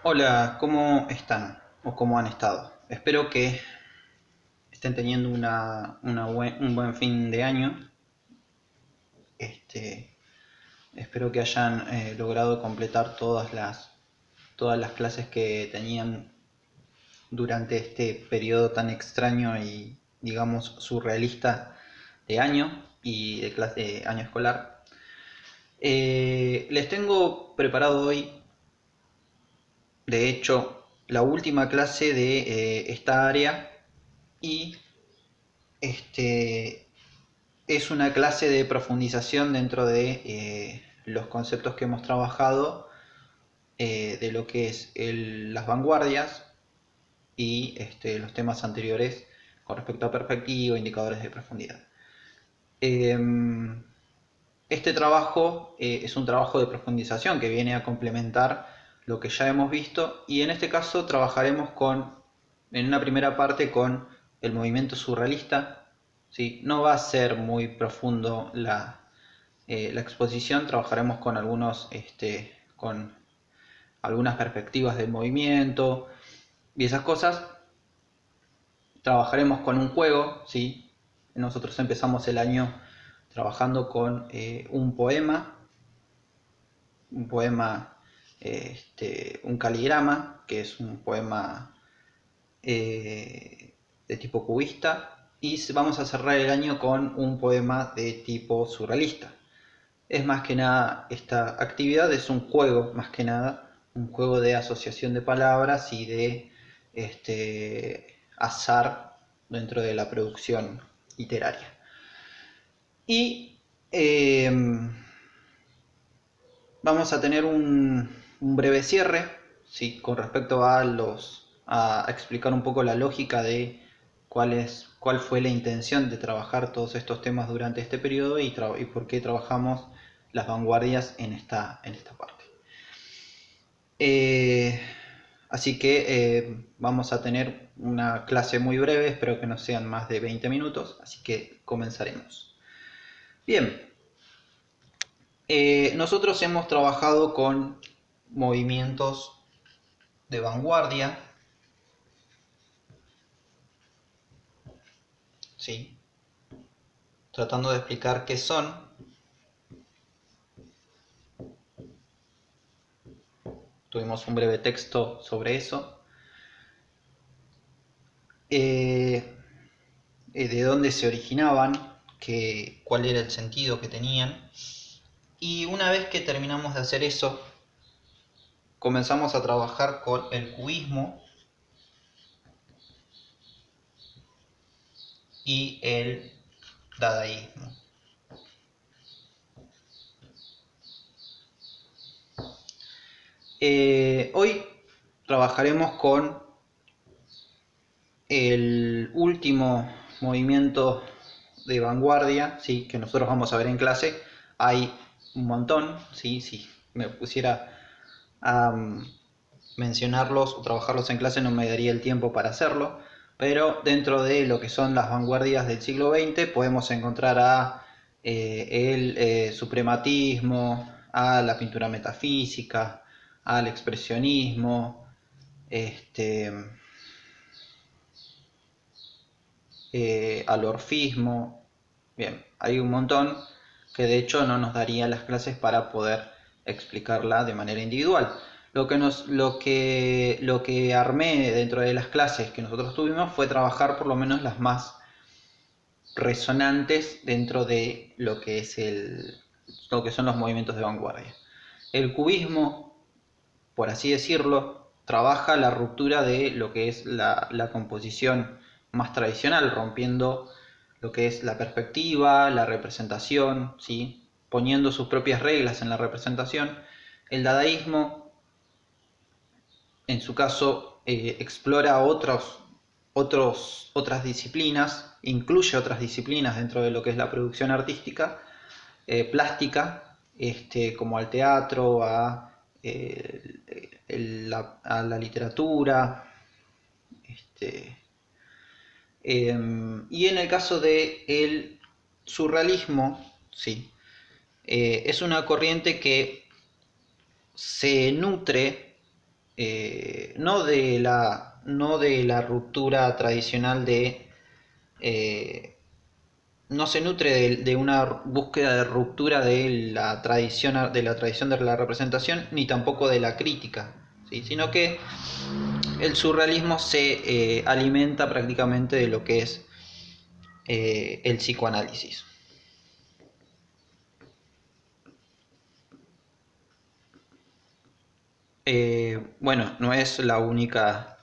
Hola, ¿cómo están? ¿O cómo han estado? Espero que estén teniendo un buen fin de año. Este, Espero que hayan logrado completar todas las clases que tenían durante este periodo tan extraño y, digamos, surrealista de año y de año escolar. Les tengo preparado hoy, de hecho, la última clase de esta área y Este, es una clase de profundización dentro de los conceptos que hemos trabajado de lo que es las vanguardias y los temas anteriores con respecto a perspectiva, indicadores de profundidad. Eh, este trabajo es un trabajo de profundización que viene a complementar lo que ya hemos visto y en este caso trabajaremos en una primera parte con el movimiento surrealista. ¿Sí? No va a ser muy profundo la exposición, trabajaremos con algunas perspectivas del movimiento y esas cosas. Trabajaremos con un juego, ¿sí? Nosotros empezamos el año trabajando con un caligrama, que es un poema de tipo cubista, y vamos a cerrar el año con un poema de tipo surrealista. Es más que nada, esta actividad es un juego, más que nada, un juego de asociación de palabras y de azar dentro de la producción literaria. Y eh, vamos a tener un breve cierre, ¿sí? Con respecto a explicar un poco la lógica de cuál fue la intención de trabajar todos estos temas durante este periodo y por qué trabajamos las vanguardias en esta parte. Eh, Así que vamos a tener una clase muy breve, espero que no sean más de 20 minutos, así que comenzaremos. Bien, nosotros hemos trabajado con movimientos de vanguardia, ¿sí? Tratando de explicar qué son. Tuvimos un breve texto sobre eso. Eh, de dónde se originaban, cuál era el sentido que tenían. Y una vez que terminamos de hacer eso, comenzamos a trabajar con el cubismo y el dadaísmo. Hoy trabajaremos con el último movimiento de vanguardia, ¿sí? Que nosotros vamos a ver en clase. Hay un montón, ¿sí? Si me pusiera a mencionarlos o trabajarlos en clase no me daría el tiempo para hacerlo, pero dentro de lo que son las vanguardias del siglo XX podemos encontrar el suprematismo, a la pintura metafísica, al expresionismo, este, al orfismo. Bien, hay un montón que de hecho no nos daría las clases para poder explicarla de manera individual. Lo que armé dentro de las clases que nosotros tuvimos fue trabajar por lo menos las más resonantes dentro de lo que son los movimientos de vanguardia. El cubismo, por así decirlo, trabaja la ruptura de lo que es la composición más tradicional, rompiendo lo que es la perspectiva, la representación, ¿sí? Poniendo sus propias reglas en la representación. El dadaísmo, en su caso, explora otras disciplinas, incluye otras disciplinas dentro de lo que es la producción artística, plástica, como al teatro, a la literatura. Este, y en el caso del surrealismo, sí, es una corriente que se nutre no de la ruptura tradicional eh, no se nutre de una búsqueda de ruptura de la tradición de la representación, ni tampoco de la crítica, ¿sí? Sino que el surrealismo se alimenta prácticamente de lo que es el psicoanálisis. Bueno, no es la única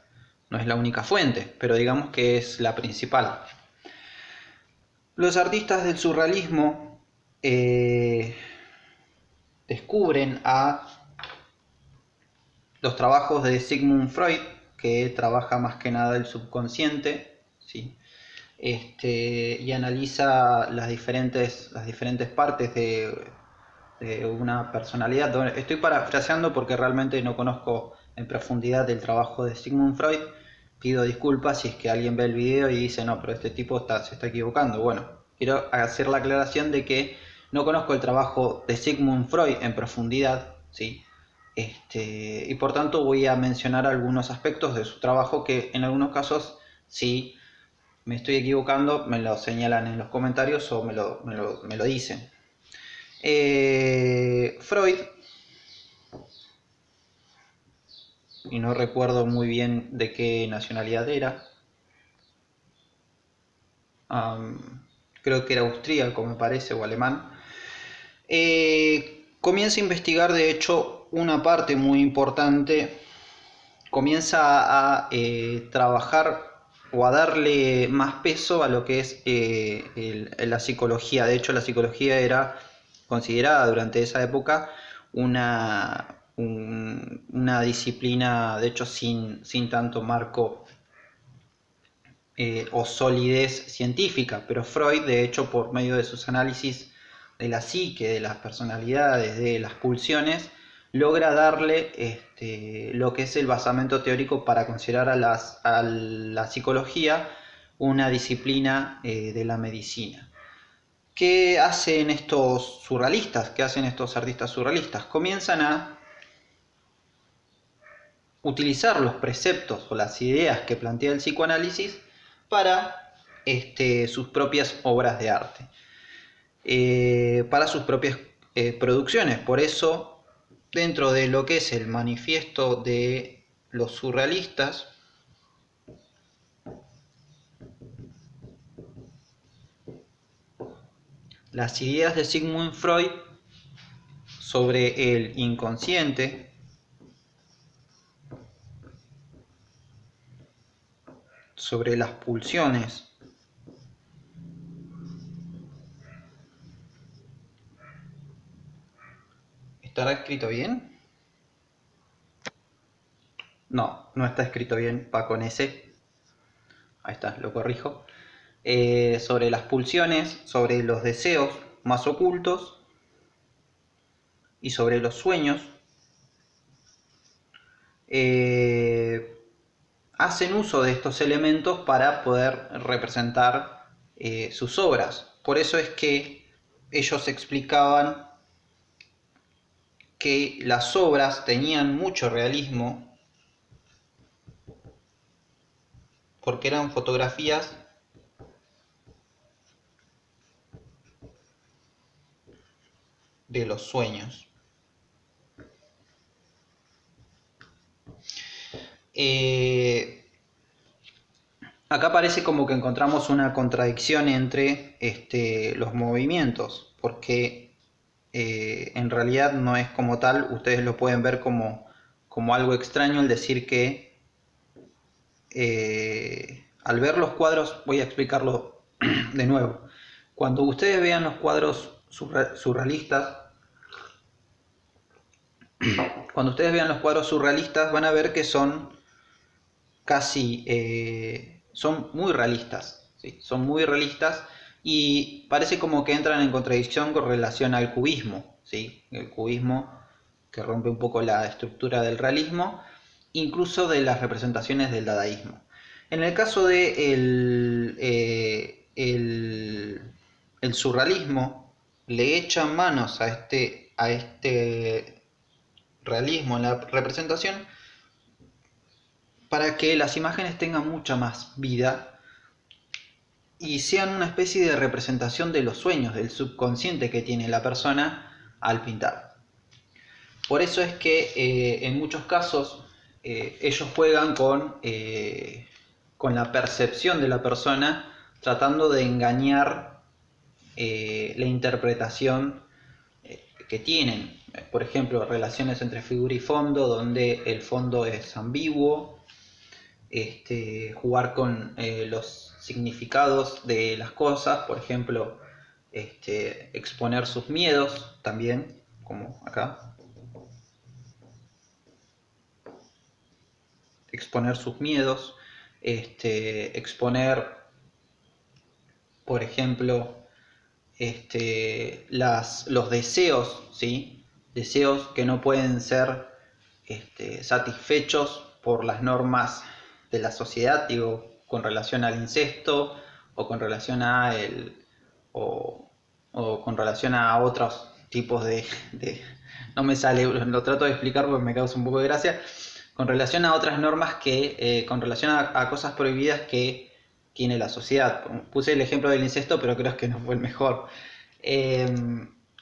fuente, pero digamos que es la principal. Los artistas del surrealismo descubren a los trabajos de Sigmund Freud, que trabaja más que nada el subconsciente, ¿sí? Y analiza las diferentes partes de una personalidad. Estoy parafraseando porque realmente no conozco en profundidad el trabajo de Sigmund Freud. Pido disculpas si es que alguien ve el video y dice, no, pero este tipo se está equivocando. Bueno, quiero hacer la aclaración de que no conozco el trabajo de Sigmund Freud en profundidad, ¿sí? Y por tanto voy a mencionar algunos aspectos de su trabajo que en algunos casos, si me estoy equivocando, me lo señalan en los comentarios o me lo dicen. Freud, y no recuerdo muy bien de qué nacionalidad era, creo que era austríaco me parece, o alemán, comienza a investigar de hecho una parte muy importante, comienza a trabajar o a darle más peso a lo que es la psicología. De hecho, la psicología era considerada durante esa época una disciplina, de hecho, sin tanto marco o solidez científica, pero Freud, de hecho, por medio de sus análisis de la psique, de las personalidades, de las pulsiones, logra darle lo que es el basamento teórico para considerar a la psicología una disciplina de la medicina. ¿Qué hacen estos surrealistas? ¿Qué hacen estos artistas surrealistas? Comienzan a utilizar los preceptos o las ideas que plantea el psicoanálisis para sus propias obras de arte, para sus propias producciones. Por eso, dentro de lo que es el manifiesto de los surrealistas, las ideas de Sigmund Freud sobre el inconsciente, sobre las pulsiones, ¿estará escrito bien? No, no está escrito bien, va con S. Ahí está, lo corrijo. Sobre las pulsiones, sobre los deseos más ocultos y sobre los sueños, hacen uso de estos elementos para poder representar sus obras. Por eso es que ellos explicaban que las obras tenían mucho realismo porque eran fotografías de los sueños. Acá parece como que encontramos una contradicción entre los movimientos, porque en realidad no es como tal. Ustedes lo pueden ver como algo extraño el decir que al ver los cuadros, voy a explicarlo de nuevo. Cuando ustedes vean los cuadros surrealistas, van a ver que son casi, son muy realistas, ¿sí? Son muy realistas y parece como que entran en contradicción con relación al cubismo, ¿sí? El cubismo que rompe un poco la estructura del realismo, incluso de las representaciones del dadaísmo. En el caso de el surrealismo, le echan manos a este realismo en la representación para que las imágenes tengan mucha más vida y sean una especie de representación de los sueños, del subconsciente que tiene la persona al pintar. Por eso es que en muchos casos ellos juegan con la percepción de la persona, tratando de engañar la interpretación que tienen. Por ejemplo, relaciones entre figura y fondo, donde el fondo es ambiguo, jugar con los significados de las cosas, por ejemplo, exponer sus miedos también, como acá, exponer sus miedos, exponer, por ejemplo, los deseos, ¿sí? Deseos que no pueden ser satisfechos por las normas de la sociedad, digo, con relación al incesto o con relación a o con relación a otros tipos no me sale, lo trato de explicar porque me causa un poco de gracia, con relación a otras normas con relación a cosas prohibidas que tiene la sociedad. Puse el ejemplo del incesto, pero creo que no fue el mejor.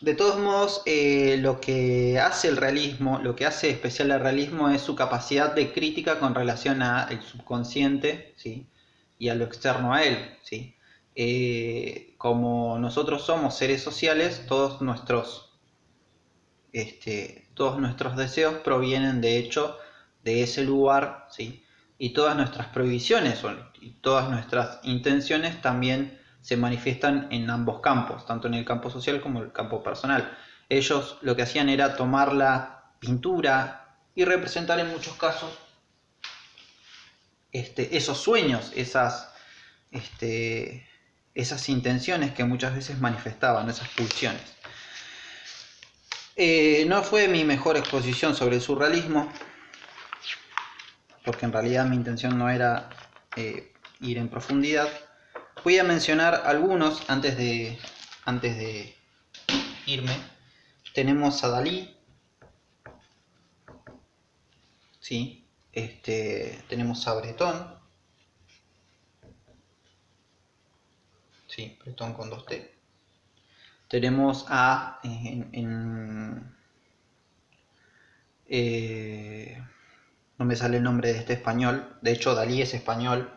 De todos modos, lo que hace el realismo, lo que hace especial al realismo es su capacidad de crítica con relación al subconsciente, ¿sí? Y a lo externo a él, ¿sí? Como nosotros somos seres sociales, todos nuestros deseos provienen de hecho de ese lugar, ¿sí? Y todas nuestras prohibiciones y todas nuestras intenciones también se manifiestan en ambos campos, tanto en el campo social como en el campo personal. Ellos lo que hacían era tomar la pintura y representar en muchos casos esos sueños, esas intenciones que muchas veces manifestaban, esas pulsiones. No fue mi mejor exposición sobre el surrealismo, porque en realidad mi intención no era ir en profundidad. Voy a mencionar algunos antes de irme. Tenemos a Dalí, ¿sí? Tenemos a Breton, ¿sí? Breton con 2T. Tenemos a no me sale el nombre de este español, de hecho Dalí es español,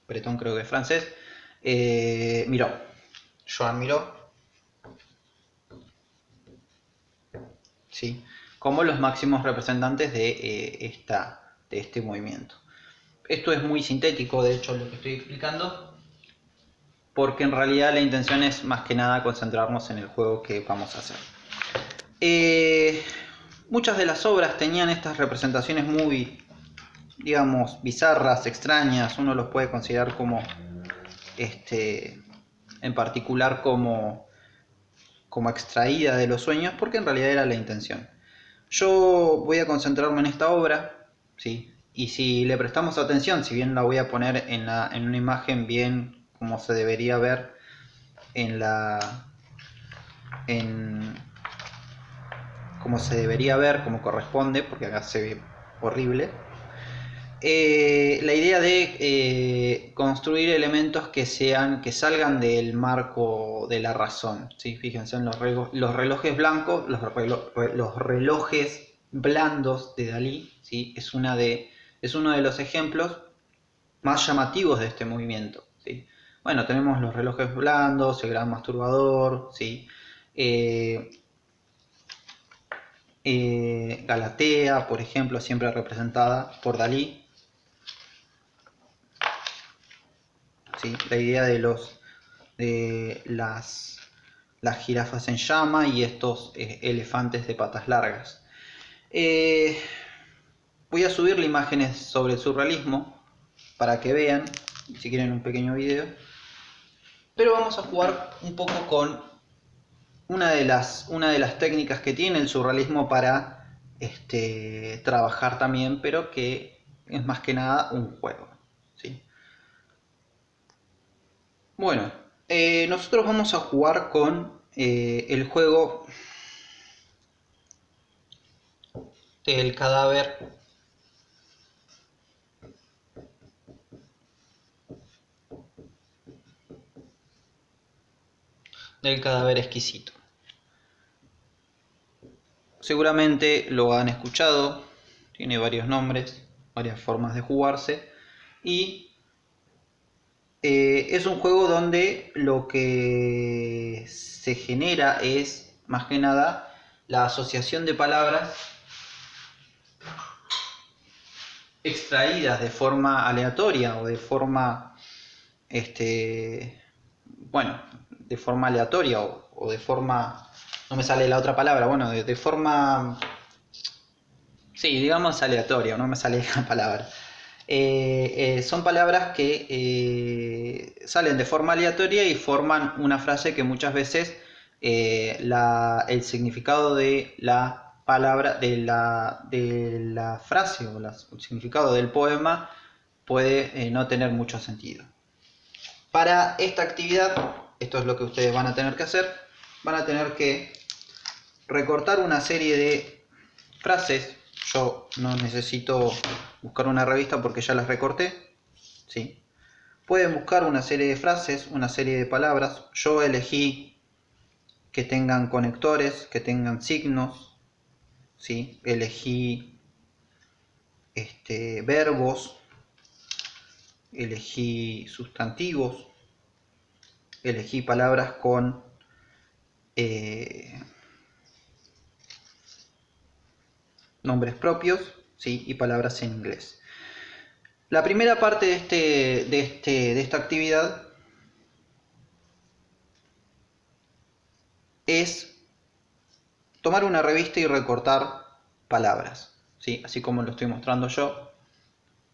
Breton creo que es francés. Miró, Joan Miró, ¿sí? Como los máximos representantes de este movimiento. Esto es muy sintético, de hecho, lo que estoy explicando, porque en realidad la intención es más que nada concentrarnos en el juego que vamos a hacer. Muchas de las obras tenían estas representaciones muy, digamos, bizarras, extrañas. Uno los puede considerar como, en particular como extraída de los sueños, porque en realidad era la intención. Yo voy a concentrarme en esta obra, ¿sí? Y si le prestamos atención, si bien la voy a poner en una imagen bien como se debería ver como se debería ver, como corresponde, porque acá se ve horrible. La idea de construir elementos que salgan del marco de la razón, ¿sí? Fíjense en los relojes blancos, los relojes blandos de Dalí, ¿sí? Es uno de los ejemplos más llamativos de este movimiento, ¿sí? Bueno, tenemos los relojes blandos, el gran masturbador, ¿sí? Galatea, por ejemplo, siempre representada por Dalí. ¿Sí? La idea de las jirafas en llama y estos elefantes de patas largas. Voy a subirle imágenes sobre el surrealismo para que vean, si quieren, un pequeño video. Pero vamos a jugar un poco con una de las técnicas que tiene el surrealismo para trabajar también, pero que es más que nada un juego, ¿sí? Bueno, nosotros vamos a jugar con el juego del cadáver El cadáver exquisito. Seguramente lo han escuchado, tiene varios nombres, varias formas de jugarse y es un juego donde lo que se genera es más que nada la asociación de palabras extraídas de forma aleatoria o de forma, bueno, de forma aleatoria o de forma, no me sale la otra palabra, bueno, de forma, sí, digamos aleatoria, no me sale la palabra. Son palabras que salen de forma aleatoria y forman una frase que muchas veces el significado de la palabra, de la frase o el significado del poema puede no tener mucho sentido. Para esta actividad, esto es lo que ustedes van a tener que hacer, van a tener que recortar una serie de frases. Yo no necesito buscar una revista porque ya las recorté, ¿sí? Pueden buscar una serie de frases, una serie de palabras. Yo elegí que tengan conectores, que tengan signos, ¿sí? Elegí verbos, elegí sustantivos, elegí palabras con nombres propios, ¿sí? Y palabras en inglés. La primera parte de esta actividad es tomar una revista y recortar palabras, ¿sí? Así como lo estoy mostrando yo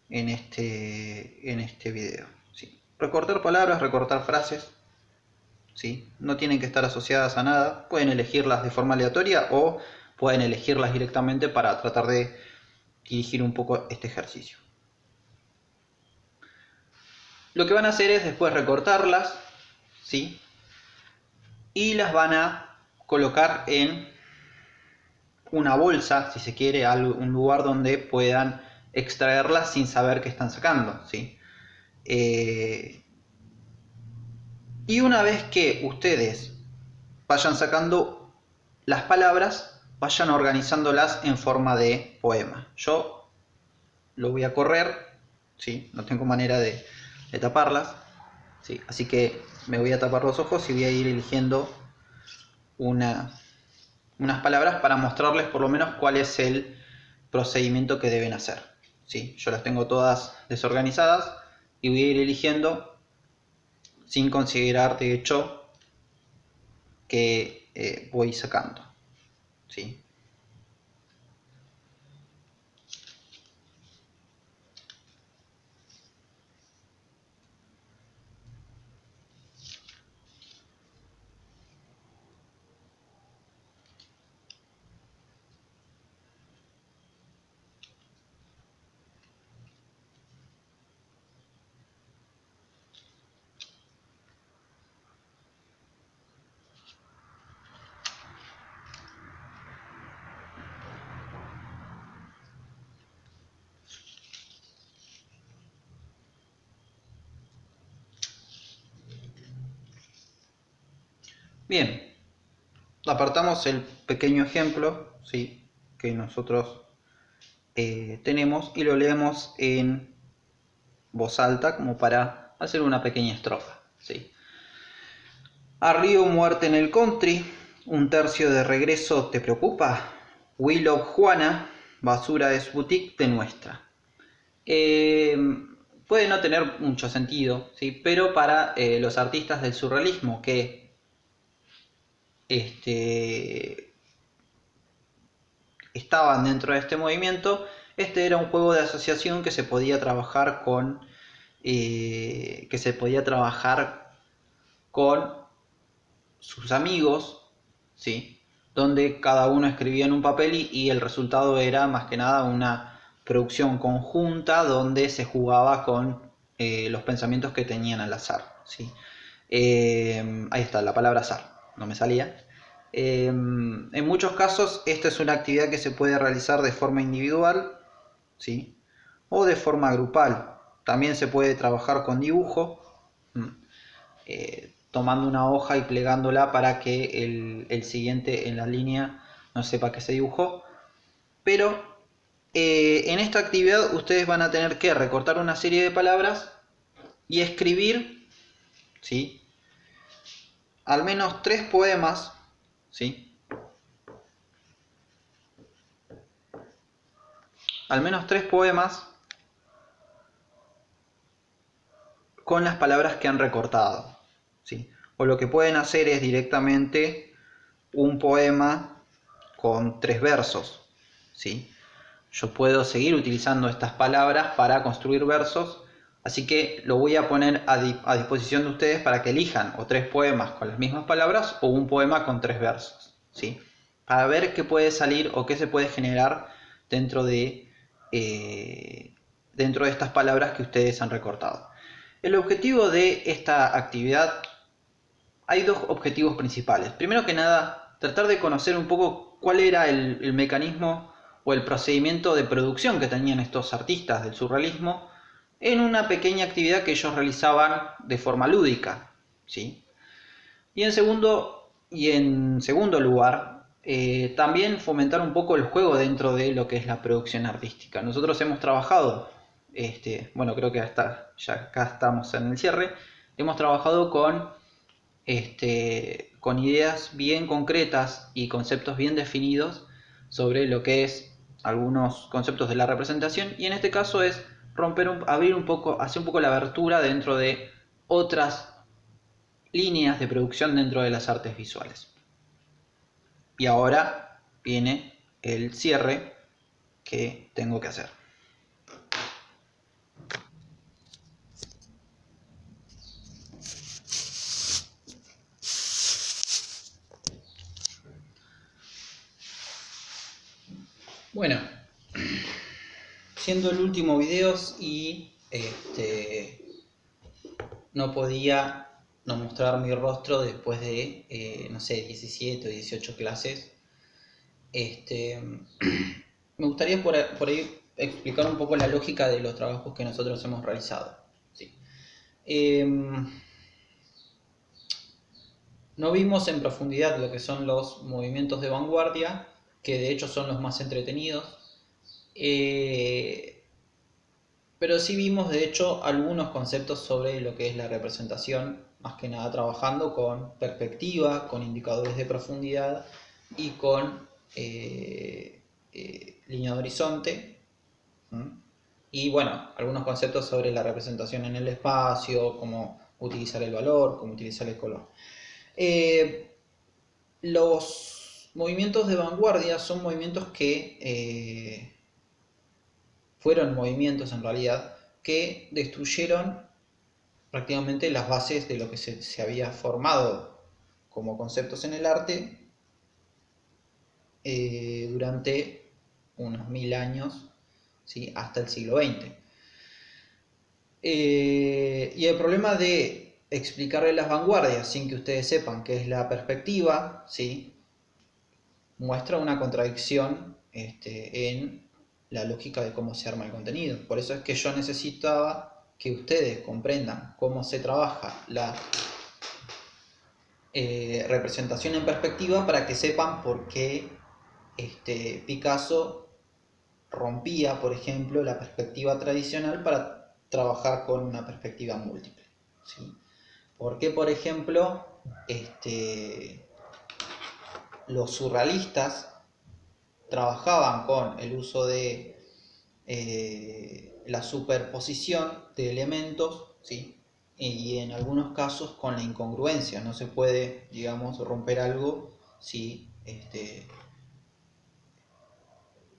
en este video, ¿sí? Recortar palabras, recortar frases, ¿sí? No tienen que estar asociadas a nada, pueden elegirlas de forma aleatoria o pueden elegirlas directamente para tratar de dirigir un poco este ejercicio. Lo que van a hacer es después recortarlas, ¿sí? Y las van a colocar en una bolsa, si se quiere, un lugar donde puedan extraerlas sin saber que están sacando, ¿sí? Y una vez que ustedes vayan sacando las palabras, vayan organizándolas en forma de poema. Yo lo voy a correr, ¿sí? No tengo manera de taparlas, ¿sí? Así que me voy a tapar los ojos y voy a ir eligiendo unas palabras para mostrarles por lo menos cuál es el procedimiento que deben hacer, ¿sí? Yo las tengo todas desorganizadas y voy a ir eligiendo sin considerar de hecho que voy sacando, ¿sí? Bien, apartamos el pequeño ejemplo, ¿sí? Que nosotros tenemos y lo leemos en voz alta como para hacer una pequeña estrofa, ¿sí? A río muerte en el country, un tercio de regreso te preocupa. Willow Juana, basura es boutique de nuestra. Eh, Puede no tener mucho sentido, ¿sí? Pero para los artistas del surrealismo que estaban dentro de este movimiento, este era un juego de asociación que se podía trabajar con sus amigos, ¿sí? Donde cada uno escribía en un papel y el resultado era más que nada una producción conjunta donde se jugaba con los pensamientos que tenían al azar, ¿sí? Ahí está, la palabra azar, no me salía. En muchos casos esta es una actividad que se puede realizar de forma individual, ¿sí? O de forma grupal. También se puede trabajar con dibujo. tomando una hoja y plegándola para que el siguiente en la línea no sepa que se dibujó. Pero en esta actividad ustedes van a tener que recortar una serie de palabras y escribir, ¿sí?, al menos 3 poemas, ¿sí?, al menos 3 poemas con las palabras que han recortado, ¿sí? O lo que pueden hacer es directamente un poema con 3 versos, ¿sí? Yo puedo seguir utilizando estas palabras para construir versos, así que lo voy a poner a disposición de ustedes para que elijan o 3 poemas con las mismas palabras o un poema con 3 versos, ¿sí? Para ver qué puede salir o qué se puede generar dentro de, dentro de estas palabras que ustedes han recortado. El objetivo de esta actividad, hay 2 objetivos principales. Primero que nada, tratar de conocer un poco cuál era el mecanismo o el procedimiento de producción que tenían estos artistas del surrealismo en una pequeña actividad que ellos realizaban de forma lúdica, ¿sí? Y en segundo lugar, también fomentar un poco el juego dentro de lo que es la producción artística. Nosotros hemos trabajado, bueno, creo que ya acá estamos en el cierre, hemos trabajado con ideas bien concretas y conceptos bien definidos sobre lo que es algunos conceptos de la representación, y en este caso es abrir un poco, hacer un poco la abertura dentro de otras líneas de producción dentro de las artes visuales. Y ahora viene el cierre que tengo que hacer. Bueno, siendo el último video y no podía no mostrar mi rostro después de, no sé, 17 o 18 clases. Me gustaría por ahí explicar un poco la lógica de los trabajos que nosotros hemos realizado. ¿Sí? No vimos en profundidad lo que son los movimientos de vanguardia, que de hecho son los más entretenidos. Pero sí vimos de hecho algunos conceptos sobre lo que es la representación, más que nada trabajando con perspectiva, con indicadores de profundidad y con línea de horizonte. Y bueno, algunos conceptos sobre la representación en el espacio, cómo utilizar el valor, cómo utilizar el color. Los movimientos de vanguardia son movimientos que fueron movimientos en realidad que destruyeron prácticamente las bases de lo que se había formado como conceptos en el arte durante unos 1000 años, ¿sí?, hasta el siglo XX. Y el problema de explicarle las vanguardias sin que ustedes sepan qué es la perspectiva, ¿sí?, muestra una contradicción en la lógica de cómo se arma el contenido. Por eso es que yo necesitaba que ustedes comprendan cómo se trabaja la representación en perspectiva para que sepan por qué Picasso rompía, por ejemplo, la perspectiva tradicional para trabajar con una perspectiva múltiple, ¿sí? ¿Por qué, por ejemplo, los surrealistas trabajaban con el uso de la superposición de elementos, ¿sí?, y en algunos casos con la incongruencia? No se puede, digamos, romper algo si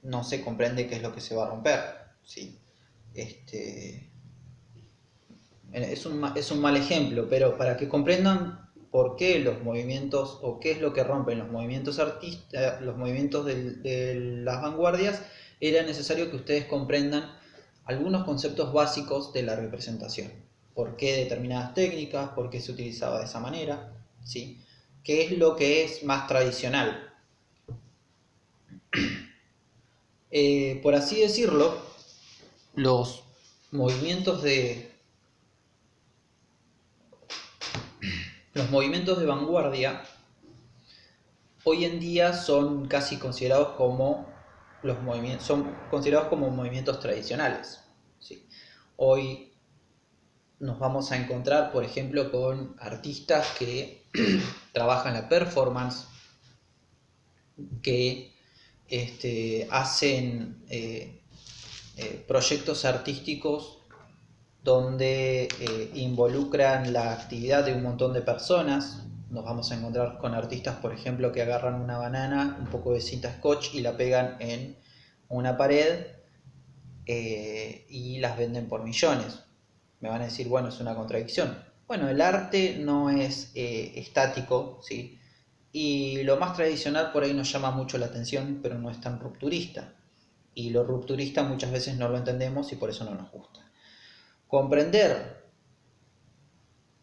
no se comprende qué es lo que se va a romper, ¿sí? Es un mal ejemplo, pero para que comprendan por qué los movimientos o qué es lo que rompen los movimientos artistas, los movimientos de las vanguardias, era necesario que ustedes comprendan algunos conceptos básicos de la representación. Por qué determinadas técnicas, por qué se utilizaba de esa manera, ¿sí? ¿Qué es lo que es más tradicional? Por así decirlo, los movimientos de Los movimientos de vanguardia hoy en día son casi considerados como son considerados como movimientos tradicionales. ¿Sí? Hoy nos vamos a encontrar, por ejemplo, con artistas que trabajan la performance, que hacen proyectos artísticos donde involucran la actividad de un montón de personas. Nos vamos a encontrar con artistas, por ejemplo, que agarran una banana, un poco de cinta scotch y la pegan en una pared y las venden por millones. Me van a decir, bueno, es una contradicción. Bueno, el arte no es estático, ¿sí? Y lo más tradicional por ahí nos llama mucho la atención, pero no es tan rupturista. Y lo rupturista muchas veces no lo entendemos y por eso no nos gusta. Comprender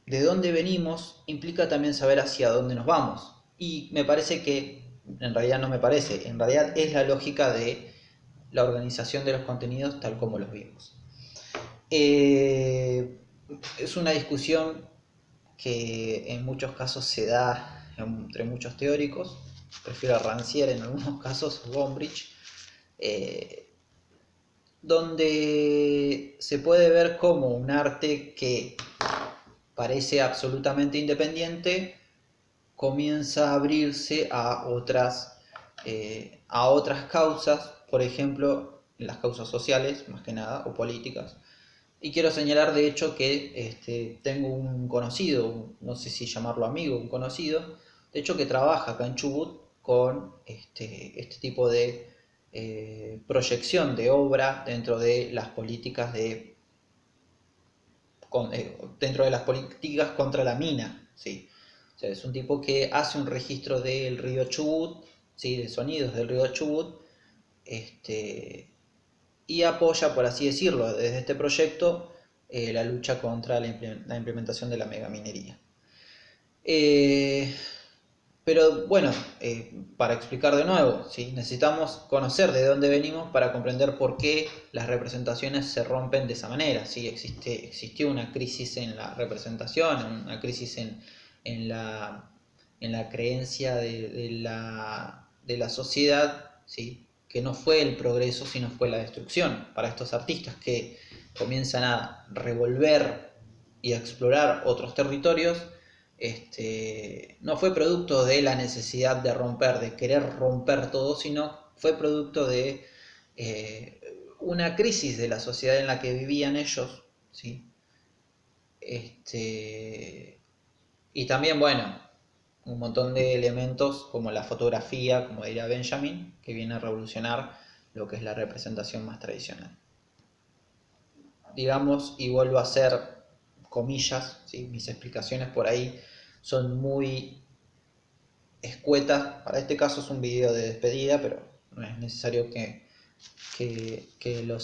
de dónde venimos implica también saber hacia dónde nos vamos. Y me parece que, en realidad no me parece, en realidad es la lógica de la organización de los contenidos tal como los vimos. Es una discusión que en muchos casos se da entre muchos teóricos. Prefiero a Rancière en algunos casos, Gombrich, donde se puede ver como un arte que parece absolutamente independiente comienza a abrirse a otras causas, por ejemplo, las causas sociales, más que nada, o políticas. Y quiero señalar, de hecho, que tengo un conocido, no sé si llamarlo amigo, un conocido, de hecho, que trabaja acá en Chubut con este tipo de proyección de obra dentro de las políticas dentro de las políticas contra la mina, ¿sí? O sea, es un tipo que hace un registro del río Chubut, ¿sí? De sonidos del río Chubut, y apoya, por así decirlo, desde este proyecto la lucha contra la implementación de la megaminería. Eh, pero bueno, para explicar de nuevo, ¿sí? Necesitamos conocer de dónde venimos para comprender por qué las representaciones se rompen de esa manera. ¿Sí? Existió una crisis en la representación, una crisis en la creencia de la sociedad, ¿sí? Que no fue el progreso, sino fue la destrucción. Para estos artistas que comienzan a revolver y a explorar otros territorios, no fue producto de la necesidad de romper, de querer romper todo, sino fue producto de una crisis de la sociedad en la que vivían ellos, ¿sí? Y también, bueno, un montón de elementos como la fotografía, como diría Benjamin, que viene a revolucionar lo que es la representación más tradicional. Digamos, y vuelvo a hacer comillas, ¿sí? Mis explicaciones por ahí son muy escuetas. Para este caso es un video de despedida, pero no es necesario que lo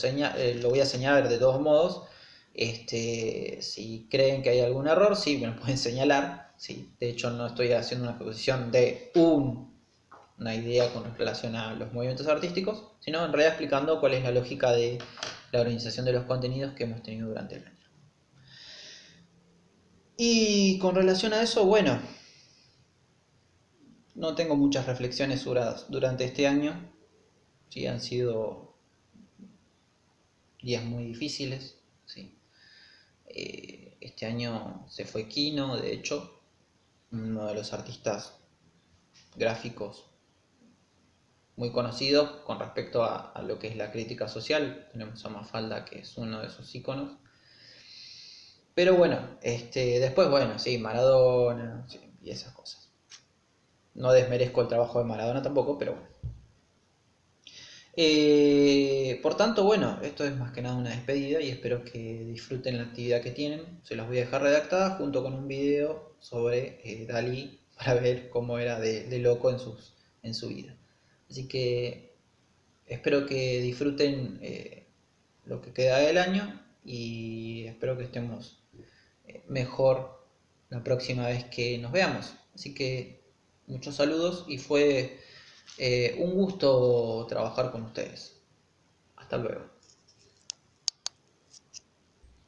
voy a señalar de todos modos. Si creen que hay algún error, sí, me lo pueden señalar. Sí. De hecho, no estoy haciendo una exposición de una idea con relación a los movimientos artísticos, sino en realidad explicando cuál es la lógica de la organización de los contenidos que hemos tenido durante el año. Y con relación a eso, bueno, no tengo muchas reflexiones durante este año. Sí, han sido días muy difíciles. Sí. Este año se fue Kino, de hecho, uno de los artistas gráficos muy conocidos con respecto a lo que es la crítica social. Tenemos a Mafalda, que es uno de esos íconos. Pero bueno, después, bueno, sí, Maradona, sí, y esas cosas. No desmerezco el trabajo de Maradona tampoco, pero bueno. Por tanto, bueno, esto es más que nada una despedida y espero que disfruten la actividad que tienen. Se las voy a dejar redactada junto con un video sobre Dalí para ver cómo era de loco en su vida. Así que espero que disfruten lo que queda del año y espero que estemos mejor la próxima vez que nos veamos. Así que muchos saludos y fue un gusto trabajar con ustedes. Hasta luego.